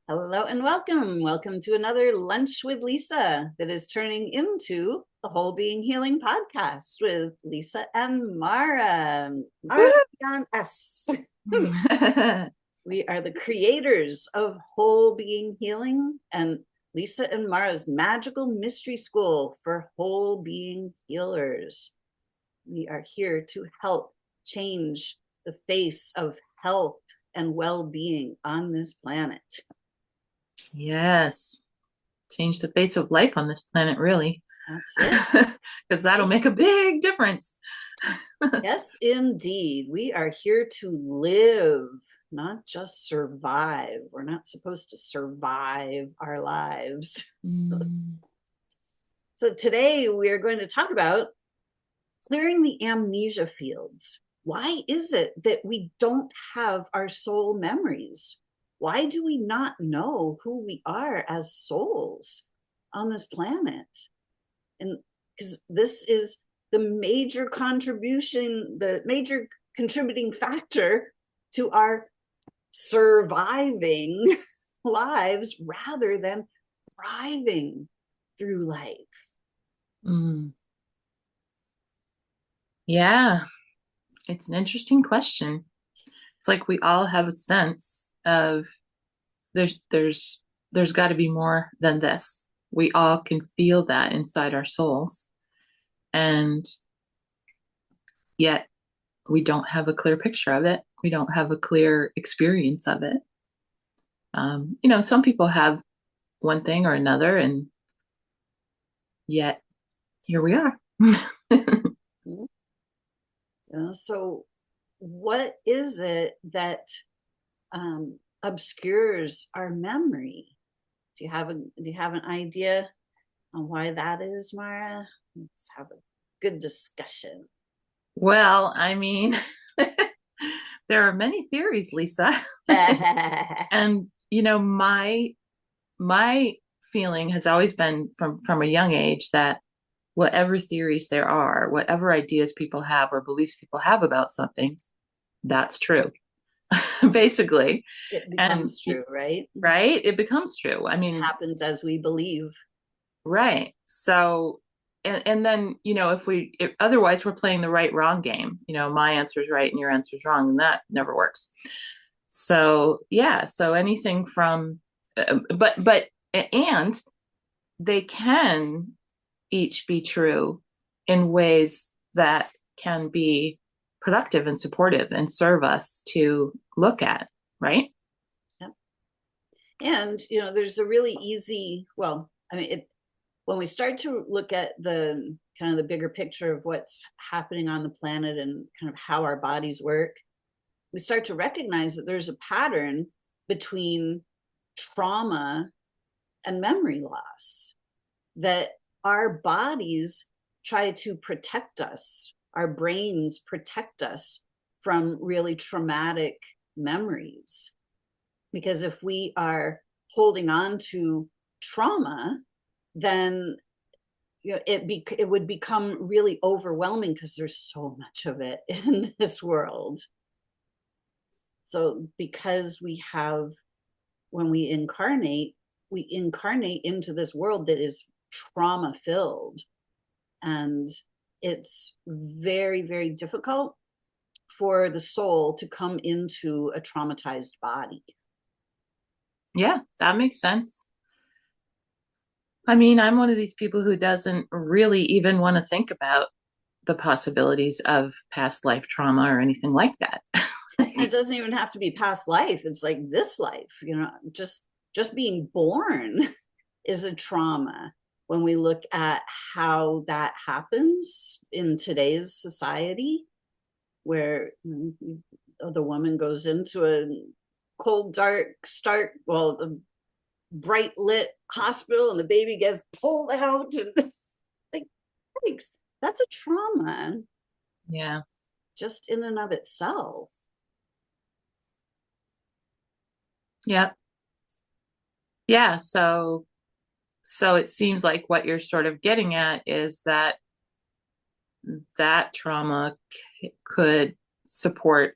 Hello and welcome. Welcome to another Lunch with Lisa that is turning into the Whole Being Healing podcast with Lisa and Mara. Mara and us. We are the creators of Whole Being Healing and Lisa and Mara's magical mystery school for whole being healers. We are here to help change the face of health and well-being on this planet. Yes. Change the face of life on this planet, really. That's it. Because that'll make a big difference. Yes, indeed. We are here to live, not just survive. We're not supposed to survive our lives. Mm. So today we are going to talk about clearing the amnesia fields. Why is it that we don't have our soul memories? Why do we not know who we are as souls on this planet? And because this is the major contribution, the major contributing factor to our surviving lives rather than thriving through life. Mm. Yeah, it's an interesting question. It's like we all have a sense of there's got to be more than this. We all can feel that inside our souls. And yet we don't have a clear picture of it. We don't have a clear experience of it. Some people have one thing or another, and yet here we are. So, what is it that obscures our memory? Do you have an idea on why that is, Mara? Let's have a good discussion. Well, I mean, there are many theories, Lisa. And my feeling has always been from a young age that whatever theories there are, whatever ideas people have or beliefs people have about something, that's true. Basically. It And becomes true, right? right, it becomes true. I It mean, happens as we believe. right. So and then, if otherwise we're playing the right wrong game. My answer is right and your answer is wrong, and that never works. So, yeah, so anything from but and they can each be true in ways that can be productive and supportive and serve us to look at, right? Yeah. And there's a really easy, well, I mean, when we start to look at the kind of the bigger picture of what's happening on the planet and kind of how our bodies work, we start to recognize that there's a pattern between trauma and memory loss, that our bodies try to protect us, our brains protect us from really traumatic memories. Because if we are holding on to trauma, then it would become really overwhelming because there's so much of it in this world. So because when we incarnate into this world that is trauma filled, and it's very, very difficult for the soul to come into a traumatized body. Yeah, that makes sense. I mean, I'm one of these people who doesn't really even want to think about the possibilities of past life trauma or anything like that. It doesn't even have to be past life. It's like this life, just being born is a trauma when we look at how that happens in today's society, where the woman goes into a cold, dark, the bright lit hospital, and the baby gets pulled out, and like, thanks. That's a trauma Yeah. just in and of itself. Yeah. Yeah. So it seems like what you're sort of getting at is that trauma could support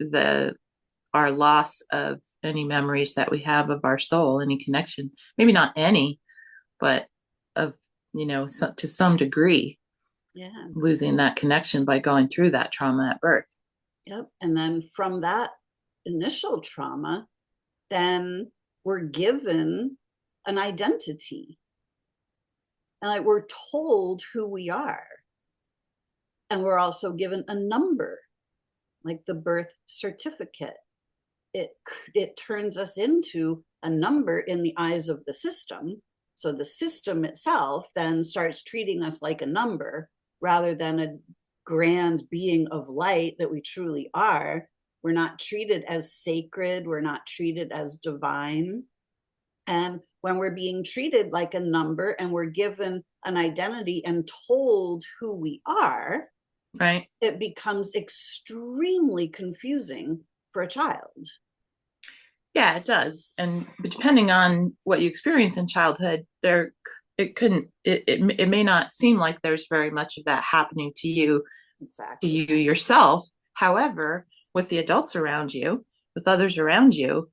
our loss of any memories that we have of our soul, any connection, maybe not any, but of, to some degree, Yeah. losing that connection by going through that trauma at birth. Yep. And then from that initial trauma, then we're given an identity. And like we're told who we are. And we're also given a number, like the birth certificate. It it turns us into a number in the eyes of the system. So the system itself then starts treating us like a number rather than a grand being of light that we truly are. We're not treated as sacred, we're not treated as divine. And when we're being treated like a number and we're given an identity and told who we are, Right. it becomes extremely confusing for a child. Yeah, it does. And depending on what you experience in childhood, it may not seem like there's very much of that happening to Exactly. you yourself. However, with the adults around you, with others around you,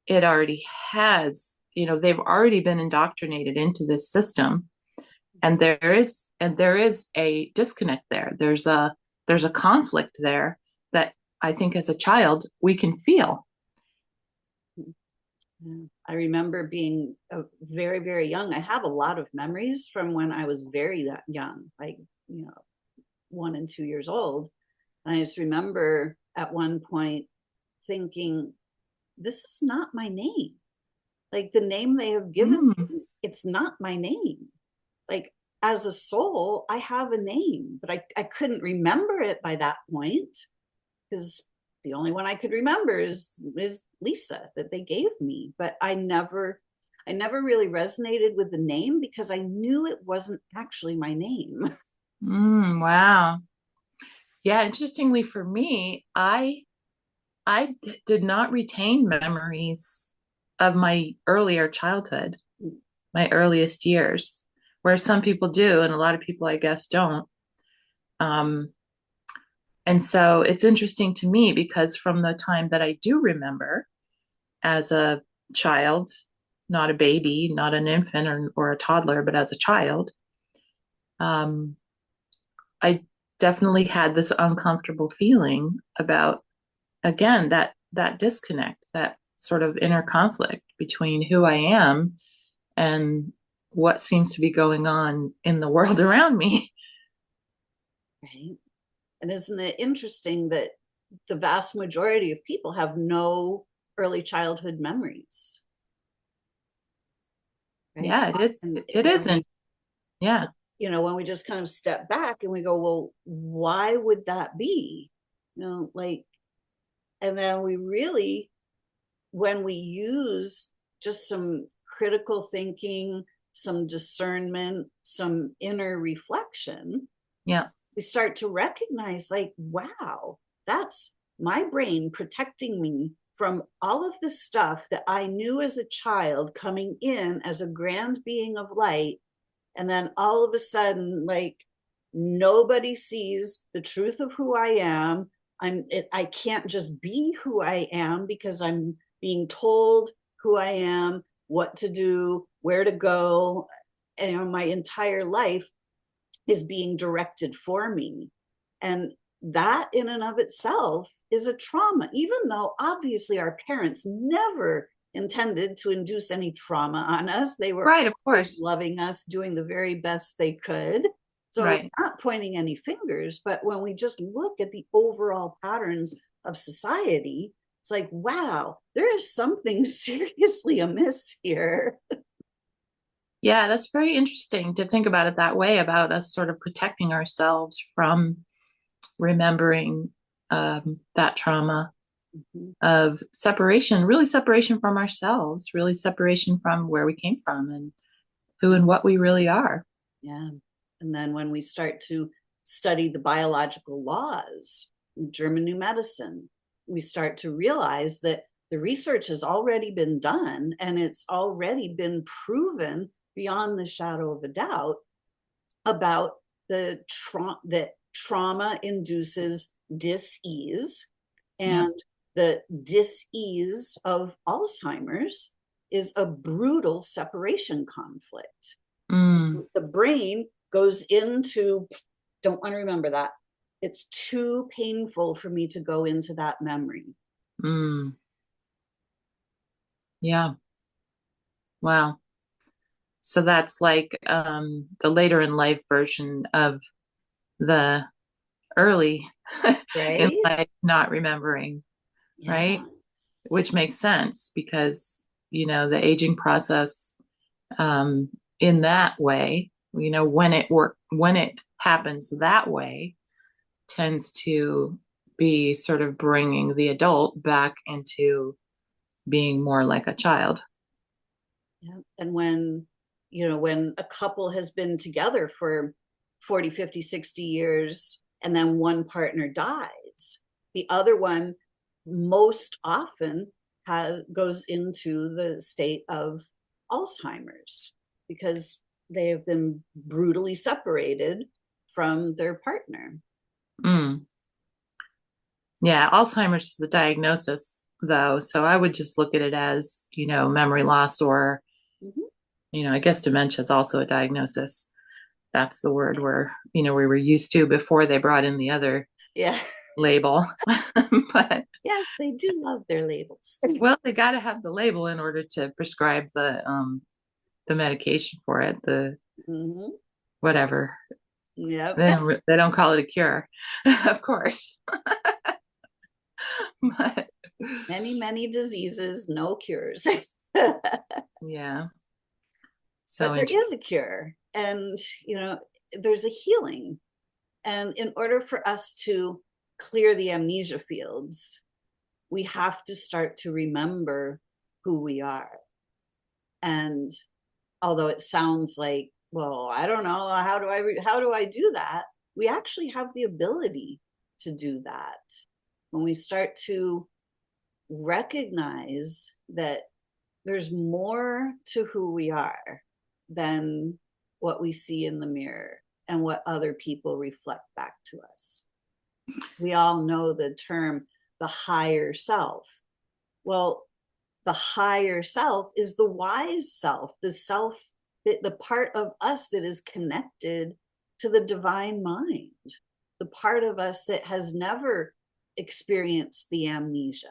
it already has, they've already been indoctrinated into this system. And there is a disconnect there. There's a conflict there that I think as a child we can feel. I remember being very, very young. I have a lot of memories from when I was very young, like, 1 and 2 years old. And I just remember at one point thinking, this is not my name. Like the name they have given Mm, me, it's not my name. Like as a soul, I have a name, but I couldn't remember it by that point because the only one I could remember is Lisa that they gave me. But I never really resonated with the name because I knew it wasn't actually my name. wow. Yeah, interestingly for me, I did not retain memories of my earlier childhood, my earliest years, where some people do, and a lot of people, I guess, don't. Um, and so it's interesting to me because from the time that I do remember as a child, not a baby, not an infant or a toddler, but as a child, um, I definitely had this uncomfortable feeling about, again, that disconnect, that sort of inner conflict between who I am and what seems to be going on in the world around me. Right. And isn't it interesting that the vast majority of people have no early childhood memories, right? Yeah, it is. And It when we, isn't. Yeah. when we just kind of step back and we go, well, why would that be? Like, and then we really, when we use just some critical thinking, some discernment, some inner reflection, Yeah. we start to recognize like, wow, that's my brain protecting me from all of the stuff that I knew as a child coming in as a grand being of light. And then all of a sudden, like, nobody sees the truth of who I am. I can't just be who I am because I'm being told who I am, what to do, where to go. And my entire life is being directed for me. And that in and of itself is a trauma, even though obviously our parents never intended to induce any trauma on us. They were Right, of always course. loving us, doing the very best they could. So, Right. not pointing any fingers, but when we just look at the overall patterns of society, it's like, wow, there is something seriously amiss here. Yeah, that's very interesting to think about it that way, about us sort of protecting ourselves from remembering that trauma Mhm. of separation, really separation from ourselves, really separation from where we came from and who and what we really are. Yeah. And then when we start to study the biological laws, German New Medicine, we start to realize that the research has already been done and it's already been proven beyond the shadow of a doubt about that trauma induces dis-ease Yeah. and The dis-ease of Alzheimer's is a brutal separation conflict. Mm, The brain goes into, don't want to remember that. It's too painful for me to go into that memory. mm, yeah. Wow. So that's like the later in life version of the early in Right? life not remembering, Yeah. right? Which makes sense because, the aging process um, in that way, when it happens that way, tends to be sort of bringing the adult back into being more like a child. Yeah. And when a couple has been together for 40, 50, 60 years, and then one partner dies, the other one most often goes into the state of Alzheimer's because they have been brutally separated from their partner. Mm. Yeah, Alzheimer's is a diagnosis, though. So I would just look at it as, memory loss or, Mhm. I guess dementia is also a diagnosis. That's the word we were used to before they brought in the other Yeah. label. But, Yes, they do love their labels. well, they got to have the label in order to prescribe the medication for it, the Hmm. whatever. Yep. They don't call it a cure, of course. But Many, many diseases, no cures. yeah, so But there interesting. is a cure, and there's a healing. And in order for us to clear the amnesia fields, we have to start to remember who we are. And although it sounds like, well, I don't know, how do I do that? We actually have the ability to do that when we start to recognize that there's more to who we are than what we see in the mirror and what other people reflect back to us. We all know the term the higher self. Well, the higher self is the wise self, the self, the part of us that is connected to the divine mind, the part of us that has never experienced the amnesia,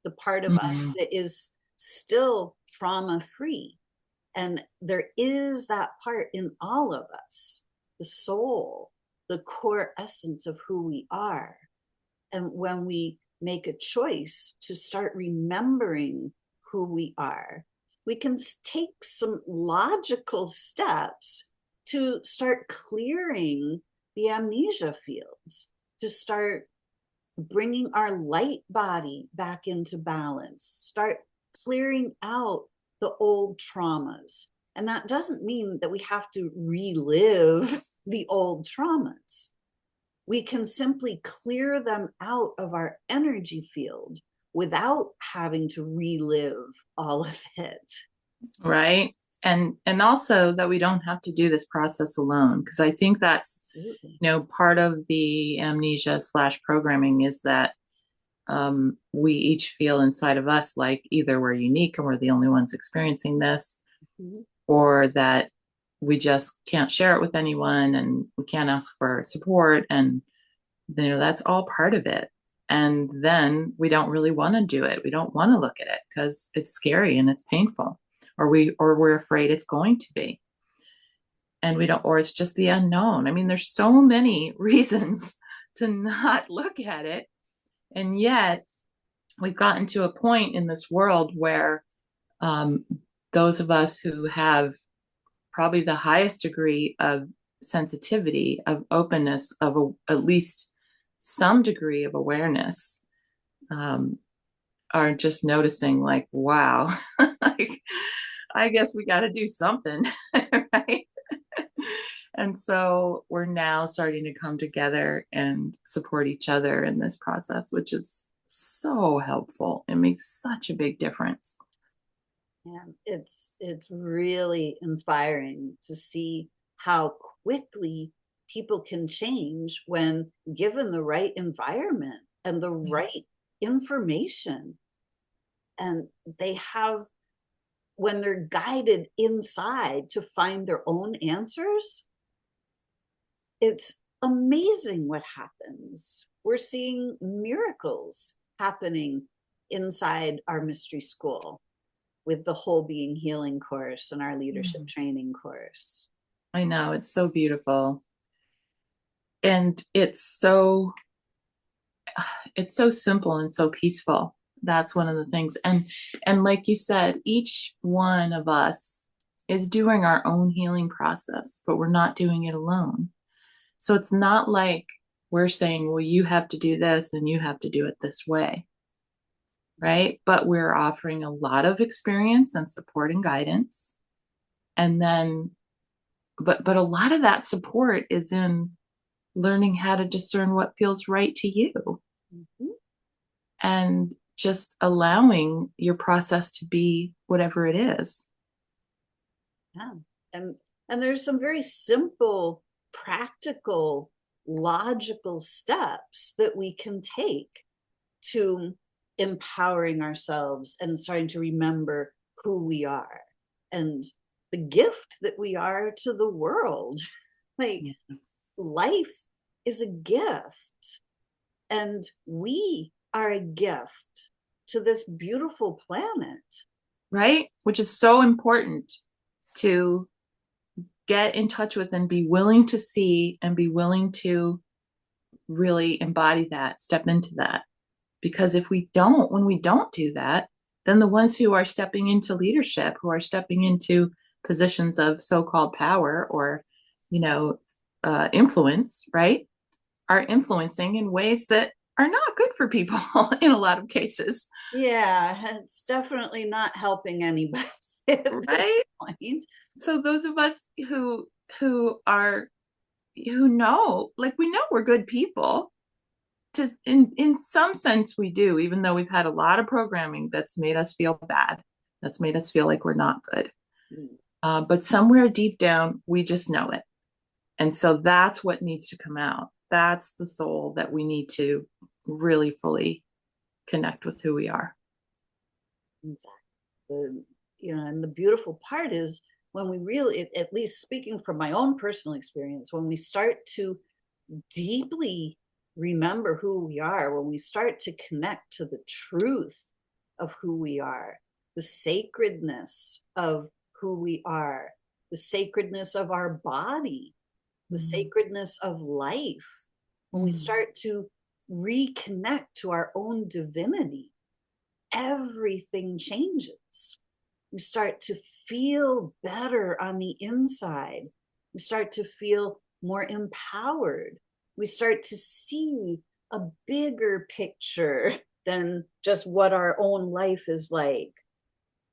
the part of us Mm, that is still trauma free. And there is that part in all of us, the soul, the core essence of who we are. And when we make a choice to start remembering who we are, we can take some logical steps to start clearing the amnesia fields, to start bringing our light body back into balance, start clearing out the old traumas. And that doesn't mean that we have to relive the old traumas. We can simply clear them out of our energy field without having to relive all of it. right. And also that we don't have to do this process alone, because I think that's, Absolutely. part of the amnesia slash programming is that we each feel inside of us like either we're unique and we're the only ones experiencing this, Mhm. or that we just can't share it with anyone and we can't ask for support. And, that's all part of it. And then we don't really want to do it. We don't want to look at it because it's scary and it's painful, or we're afraid it's going to be. And we don't, or it's just the unknown. I mean, there's so many reasons to not look at it. And yet we've gotten to a point in this world where um, those of us who have probably the highest degree of sensitivity, of openness, at least some degree of awareness, um, are just noticing, like, wow, like, I guess we got to do something, right? And so we're now starting to come together and support each other in this process, which is so helpful. It makes such a big difference. And it's really inspiring to see how quickly people can change when given the right environment and the right information, and they have, when they're guided inside to find their own answers, it's amazing what happens. We're seeing miracles happening inside our mystery school with the whole being healing course and our leadership training course. I know, it's so beautiful. And it's so simple and so peaceful. That's one of the things. And like you said, each one of us is doing our own healing process, but we're not doing it alone. So it's not like we're saying, well, you have to do this and you have to do it this way. Right? But we're offering a lot of experience and support and guidance. And then but a lot of that support is in learning how to discern what feels right to you. Mm-hmm. And just allowing your process to be whatever it is. Yeah. And and there's some very simple, practical, logical steps that we can take to empowering ourselves and starting to remember who we are and the gift that we are to the world. Like, Yeah. life is a gift, and we are a gift to this beautiful planet. Right? Which is so important to get in touch with and be willing to see and be willing to really embody that, step into that. Because if we don't, when we don't do that, then the ones who are stepping into leadership, who are stepping into positions of so-called power or, you know, influence, right, are influencing in ways that are not good for people in a lot of cases. Yeah, it's definitely not helping anybody at this Right? point. So those of us who are who know, like we know we're good people. To in some sense we do, even though we've had a lot of programming that's made us feel bad, that's made us feel like we're not good. Mm. But somewhere deep down, we just know it. And so that's what needs to come out. That's the soul that we need to really fully connect with who we are. Exactly. And the beautiful part is when we really, at least speaking from my own personal experience, when we start to deeply remember who we are, when we start to connect to the truth of who we are, the sacredness of who we are, the sacredness of our body, the Mm. sacredness of life, when we Mm. start to reconnect to our own divinity, everything changes. We start to feel better on the inside. We start to feel more empowered. We start to see a bigger picture than just what our own life is like.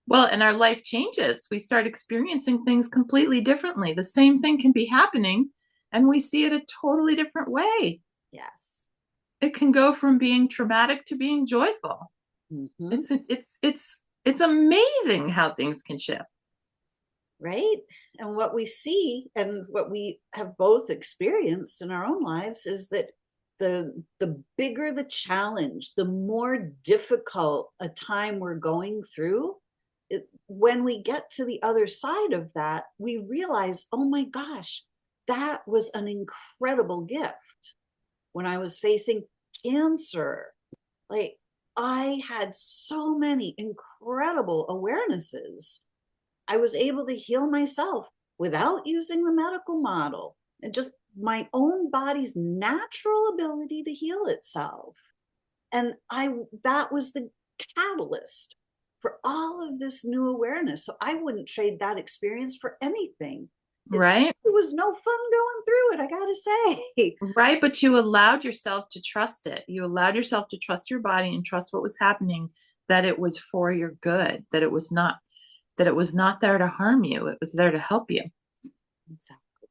Well, and our life changes. We start experiencing things completely differently. The same thing can be happening, and we see it a totally different way. Yes. It can go from being traumatic to being joyful. Mm-hmm. It's amazing how things can shift. Right? And what we see and what we have both experienced in our own lives is that the bigger the challenge, the more difficult a time we're going through, when we get to the other side of that, we realize, oh my gosh, that was an incredible gift. When I was facing cancer, like, I had so many incredible awarenesses. I was able to heal myself without using the medical model, and just my own body's natural ability to heal itself. And that was the catalyst for all of this new awareness. So I wouldn't trade that experience for anything. Right? It was no fun going through it, I gotta say. Right. But you allowed yourself to trust it. You allowed yourself to trust your body and trust what was happening, that it was for your good, that it was not there to harm you. It was there to help you. Exactly.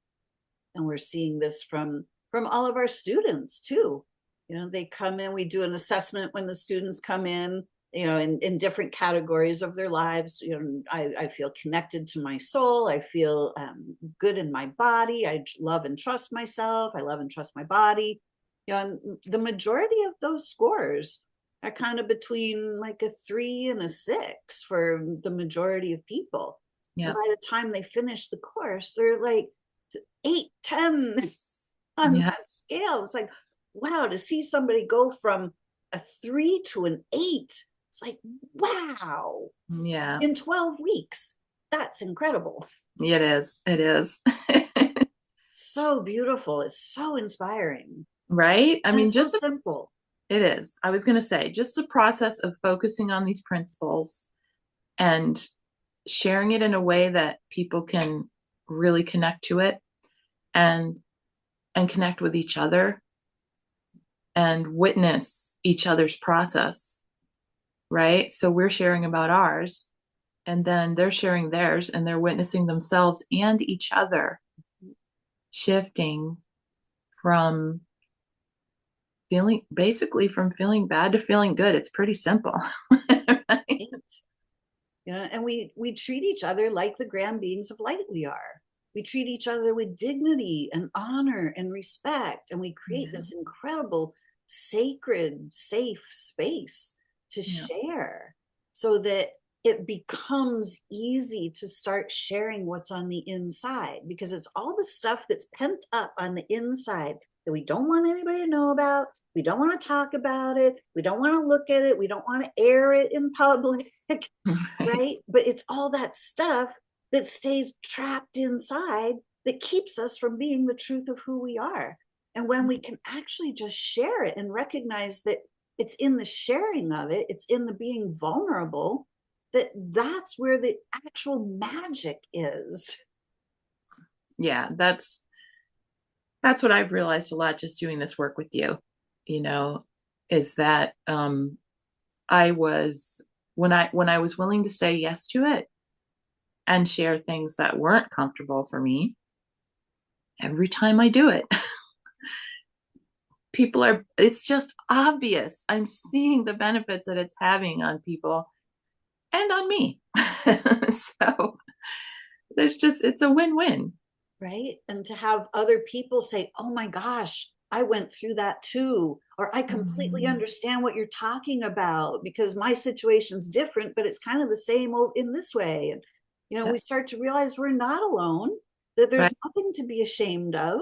And we're seeing this from all of our students too. They come in, we do an assessment when the students come in, in different categories of their lives. I feel connected to my soul. I feel good in my body. I love and trust myself. I love and trust my body. And the majority of those scores are kind of between like a 3 and a 6 for the majority of people. And Yeah. by the time they finish the course, they're like 8, 10 on Yeah. that scale. It's like, wow, to see somebody go from a 3 to an 8, it's like, wow, Yeah. in 12 weeks. That's incredible. It is. It is. So beautiful. It's so inspiring. Right? I And mean, it's so just simple. it is. I was going to say, just the process of focusing on these principles and sharing it in a way that people can really connect to it and connect with each other and witness each other's process, right? So we're sharing about ours, and then they're sharing theirs, and they're witnessing themselves and each other shifting from feeling basically from feeling bad to feeling good. It's pretty simple. Right? And we treat each other like the grand beings of light we are. We treat each other with dignity and honor and respect, and we create Yeah. this incredible, sacred, safe space to Yeah. share, so that it becomes easy to start sharing what's on the inside, because it's all the stuff that's pent up on the inside that we don't want anybody to know about. We don't want to talk about it. We don't want to look at it. We don't want to air it in public. Right. Right? But it's all that stuff that stays trapped inside that keeps us from being the truth of who we are. And when we can actually just share it and recognize that it's in the sharing of it, it's in the being vulnerable, that's where the actual magic is. Yeah, that's what I've realized a lot just doing this work with you, you know, is that I was when I was willing to say yes to it and share things that weren't comfortable for me, every time I do it, people are it's just obvious. I'm seeing the benefits that it's having on people and on me. So there's just it's a win-win. Right? And to have other people say, oh my gosh, I went through that too. Or I completely Mhm. understand what you're talking about because my situation's different, but it's kind of the same in this way. And, Yeah, we start to realize we're not alone, that right, there's nothing to be ashamed of.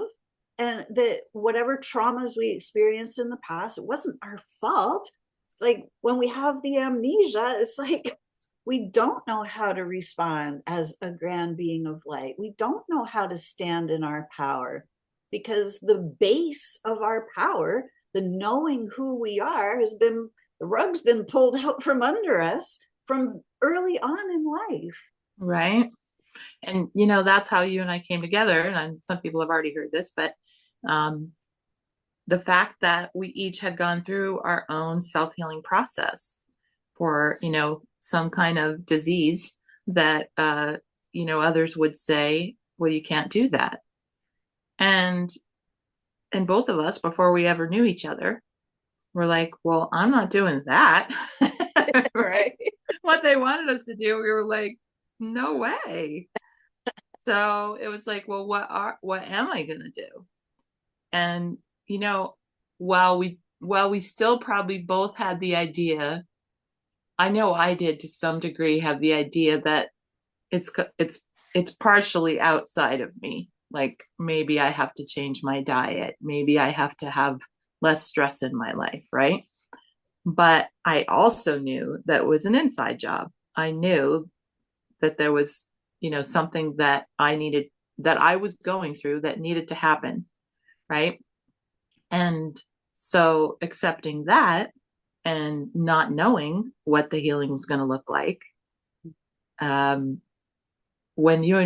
And that whatever traumas we experienced in the past, it wasn't our fault. It's like when we have the amnesia, it's like we don't know how to respond as a grand being of light. We don't know how to stand in our power because the base of our power, the knowing who we are, the rug's been pulled out from under us from early on in life. right. And that's how you and I came together. And some people have already heard this, but um, the fact that we each had gone through our own self-healing process for some kind of disease that others would say, well, you can't do that. And both of us, before we ever knew each other, were like, well, I'm not doing that. Right? Right. What they wanted us to do, we were like, no way. So it was like, well, what am I gonna do? And you know, while we still probably both had the idea, I know I did to some degree have the idea that it's it's it's partially outside of me. Like maybe I have to change my diet, maybe I have to have less stress in my life, right? But I also knew that it was an inside job. I knew that there was, something that I was going through that needed to happen, right? And so accepting that and not knowing what the healing was going to look like, um, when you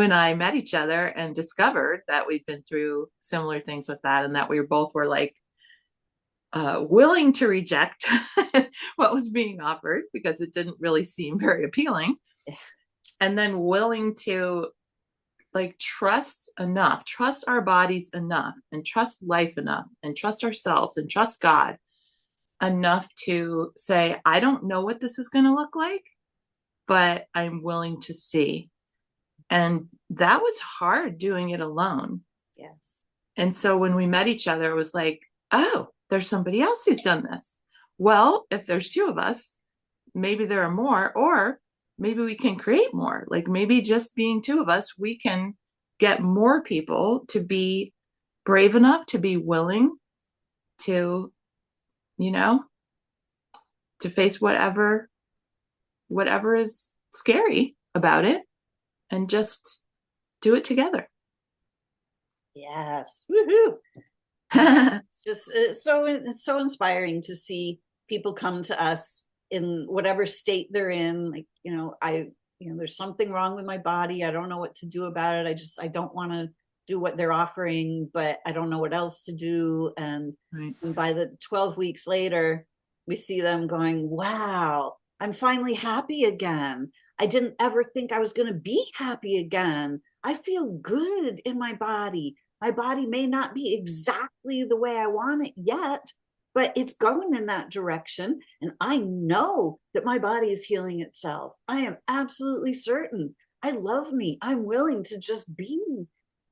and I met each other and discovered that we'd been through similar things with that, and that we both were like willing to reject what was being offered because it didn't really seem very appealing, and then willing to like trust our bodies enough, and trust life enough, and trust ourselves, and trust God enough to say, I don't know what this is going to look like, but I'm willing to see. And that was hard doing it alone. Yes. And so when we met each other, it was like, oh, there's somebody else who's done this. well, if there's two of us, maybe there are more, or maybe we can create more. Like maybe just being two of us, we can get more people to be brave enough to be willing to, you know, to face whatever is scary about it and just do it together. Yes. Woohoo. It's so inspiring to see people come to us in whatever state they're in. Like, there's something wrong with my body. I don't know what to do about it. I don't want to do what they're offering, but I don't know what else to do. Right. And by the 12 weeks later, we see them going, wow, I'm finally happy again. I didn't ever think I was going to be happy again. I feel good in my body. My body may not be exactly the way I want it yet, but it's going in that direction. And I know that my body is healing itself. I am absolutely certain. I love me. I'm willing to just be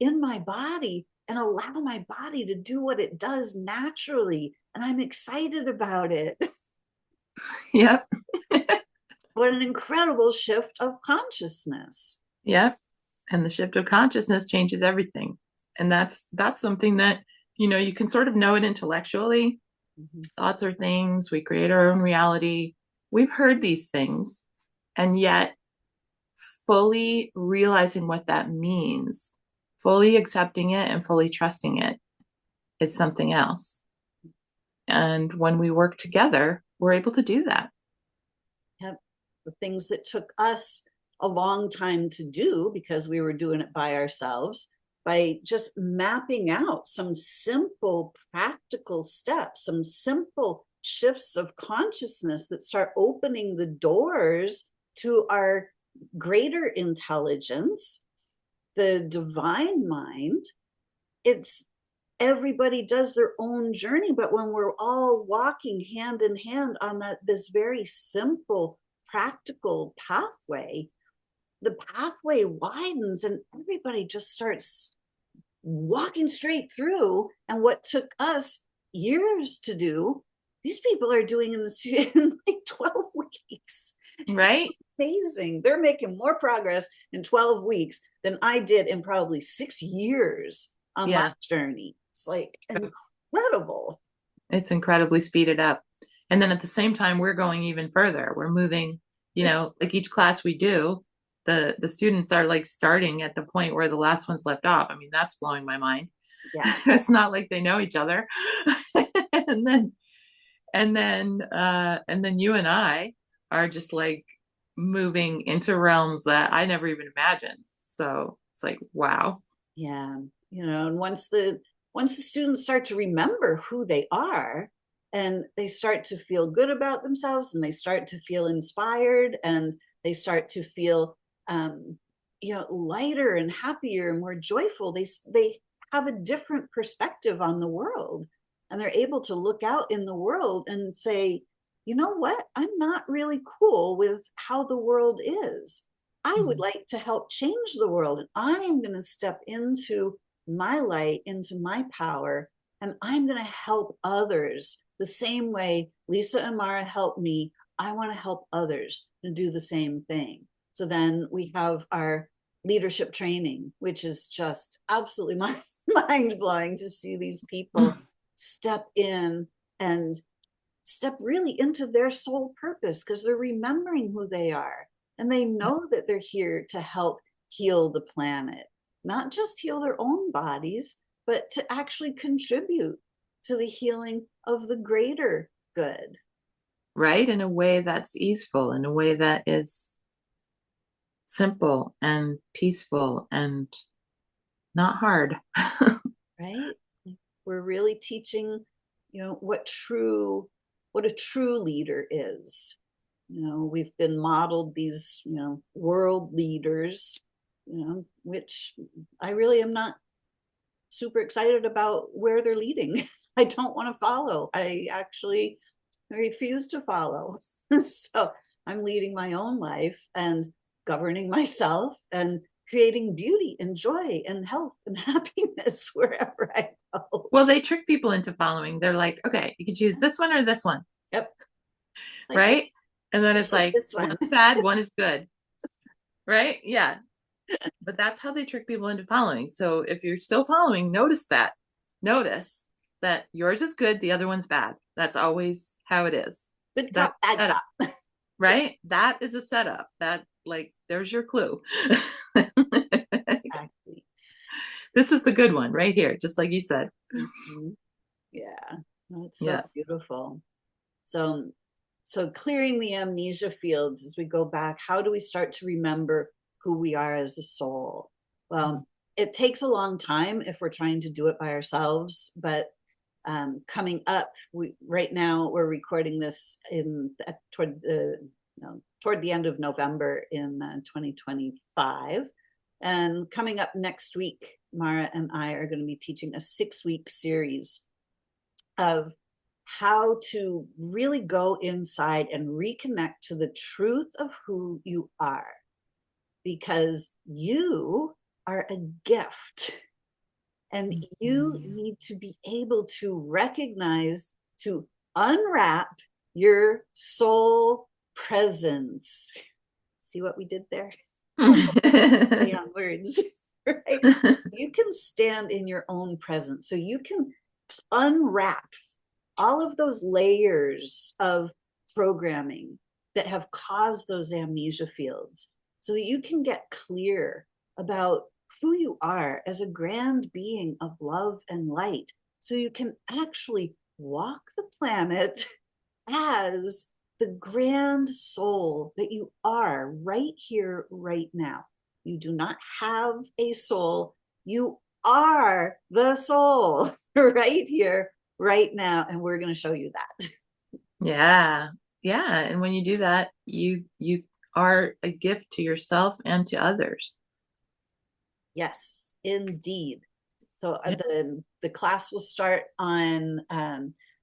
in my body and allow my body to do what it does naturally. And I'm excited about it. Yep. What an incredible shift of consciousness. Yep. And the shift of consciousness changes everything. And that's something that, you can sort of know it intellectually. Mm-hmm. Thoughts are things, we create our own reality. We've heard these things, and yet fully realizing what that means, fully accepting it and fully trusting it is something else. And when we work together, we're able to do that. Yep. The things that took us a long time to do because we were doing it by ourselves, by just mapping out some simple practical steps, some simple shifts of consciousness that start opening the doors to our greater intelligence, the divine mind. It's everybody does their own journey, but when we're all walking hand in hand on this very simple practical pathway, the pathway widens and everybody just starts walking straight through. And what took us years to do, these people are doing in like 12 weeks. Right? Amazing. They're making more progress in 12 weeks than I did in probably 6 years on my Yeah. journey. It's like incredible. It's incredibly speeded up. And then at the same time, we're going even further. We're moving, like each class we do, the students are like starting at the point where the last one's left off. I mean, that's blowing my mind. Yeah. It's not like they know each other. and then and then you and I are just like moving into realms that I never even imagined. So it's like, wow. Yeah. And once the students start to remember who they are and they start to feel good about themselves and they start to feel inspired and they start to feel lighter and happier and more joyful, they have a different perspective on the world, and they're able to look out in the world and say, you know what, I'm not really cool with how the world is. I would like to help change the world, and I'm going to step into my light, into my power, and I'm going to help others the same way Lisa and Mara helped me. I want to help others to do the same thing. So then we have our leadership training, which is just absolutely mind blowing to see these people step in and step really into their sole purpose because they're remembering who they are and they know that they're here to help heal the planet, not just heal their own bodies, but to actually contribute to the healing of the greater good. Right? In a way that's easeful, in a way that is simple and peaceful and not hard. Right? We're really teaching, what a true leader is. We've been modeled these, world leaders, which I really am not super excited about where they're leading. I don't want to follow. I actually refuse to follow. So I'm leading my own life and governing myself and creating beauty and joy and health and happiness wherever I go. Well, they trick people into following. They're like, okay, you can choose this one or this one. Yep. Like, right? And then I it's chose like this one one. is bad, one is good, right? Yeah. But that's how they trick people into following. So if you're still following, notice that. Notice that yours is good, the other one's bad. That's always how it is. Good That's cop, bad setup, cop. right? That is a setup. That like there's your clue. Exactly. This is the good one right here, just like you said. Mhm. Yeah. Oh, it's so Yeah. beautiful. So, so clearing the amnesia fields as we go back, how do we start to remember who we are as a soul? Well, it takes a long time if we're trying to do it by ourselves, but coming up, right now we're recording this in toward the end of November in 2025. And coming up next week, Mara and I are going to be teaching a 6-week series of how to really go inside and reconnect to the truth of who you are, because you are a gift and you need to be able to recognize, to unwrap your soul presence. See what we did there? Play on words, right? You can stand in your own presence. So you can unwrap all of those layers of programming that have caused those amnesia fields so that you can get clear about who you are as a grand being of love and light. So you can actually walk the planet as the grand soul that you are right here, right now. You do not have a soul. You are the soul right here, right now. And we're going to show you that. Yeah. Yeah. And when you do that, you are a gift to yourself and to others. Yes, indeed. So Yeah. the class will start on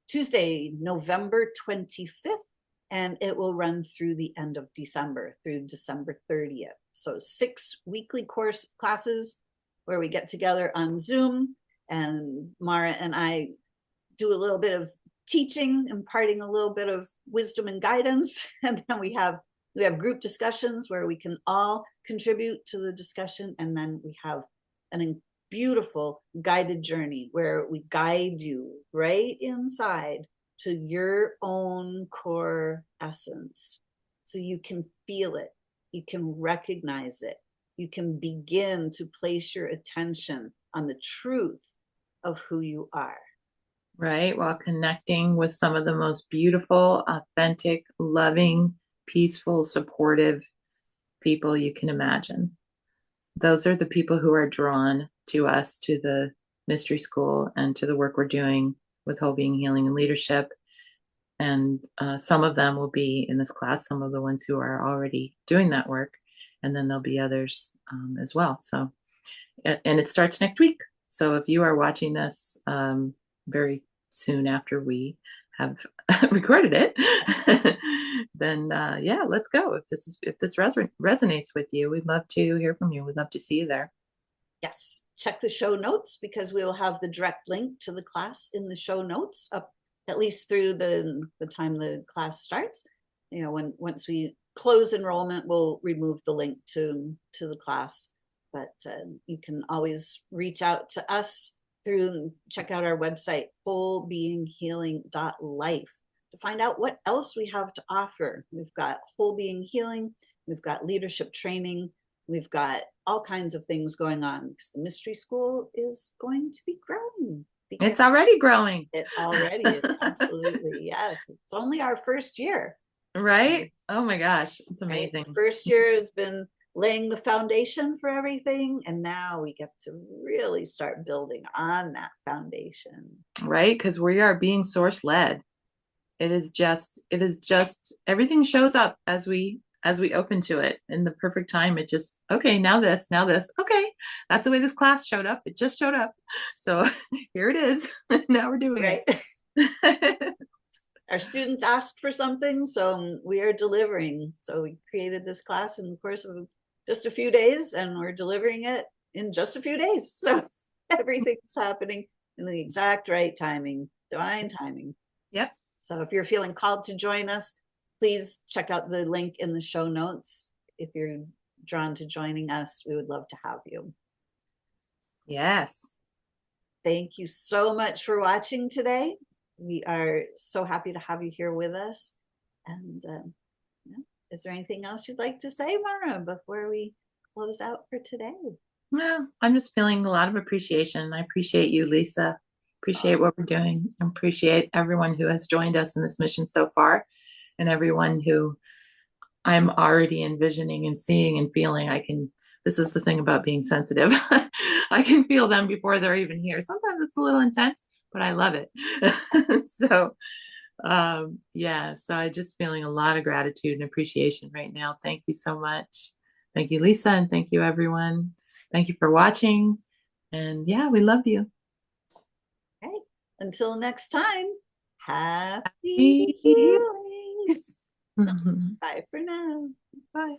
Tuesday, November 25th, and it will run through the end of December, through December 30th. So 6 weekly course classes where we get together on Zoom, and Mara and I do a little bit of teaching, imparting a little bit of wisdom and guidance, and then we have group discussions where we can all contribute to the discussion, and then we have an beautiful guided journey where we guide you right inside to your own core essence so you can feel it, you can recognize it, you can begin to place your attention on the truth of who you are. Right. While connecting with some of the most beautiful, authentic, loving, peaceful, supportive people you can imagine. Those are the people who are drawn to us, to the mystery school, and to the work we're doing with whole being healing and leadership. And some of them will be in this class, some of the ones who are already doing that work. And then there'll be others as well. So, and it starts next week. So if you are watching this very soon after we have recorded it, then yeah, let's go. If this resonates with you, we'd love to hear from you. We'd love to see you there. Yes, check the show notes because we will have the direct link to the class in the show notes up at least through the time the class starts. Once we close enrollment, we'll remove the link to the class. But you can always reach out to us through check out our website wholebeinghealing.life to find out what else we have to offer. We've got whole being healing, we've got leadership training, we've got all kinds of things going on because the mystery school is going to be growing. It's already growing. It already is. Absolutely. Yes. It's only our first year. Right? Oh my gosh, it's amazing. Right? First year has been laying the foundation for everything. And now we get to really start building on that foundation. Right? Because we are being source led. It is just everything shows up as we open to it in the perfect time. It just, okay, now this, okay, that's the way this class showed up. It just showed up. So here it is. Now we're doing Right. it. Our students asked for something, so we are delivering. So we created this class in the course of just a few days, and we're delivering it in just a few days. So everything's happening in the exact right timing, divine timing. Yep. So if you're feeling called to join us, please check out the link in the show notes. If you're drawn to joining us, we would love to have you. Yes. Thank you so much for watching today. We are so happy to have you here with us. And is there anything else you'd like to say, Mara, before we close out for today? Well, I'm just feeling a lot of appreciation. I appreciate you, Lisa. Appreciate what we're doing. Appreciate everyone who has joined us in this mission so far, and everyone who I'm already envisioning and seeing and feeling. This is the thing about being sensitive. I can feel them before they're even here. Sometimes it's a little intense, but I love it. So, yeah, so I'm just feeling a lot of gratitude and appreciation right now. Thank you so much. Thank you, Lisa, and thank you, everyone. Thank you for watching. And yeah, we love you. Okay. Until next time, happy Bye. healing. Bye for now. Bye.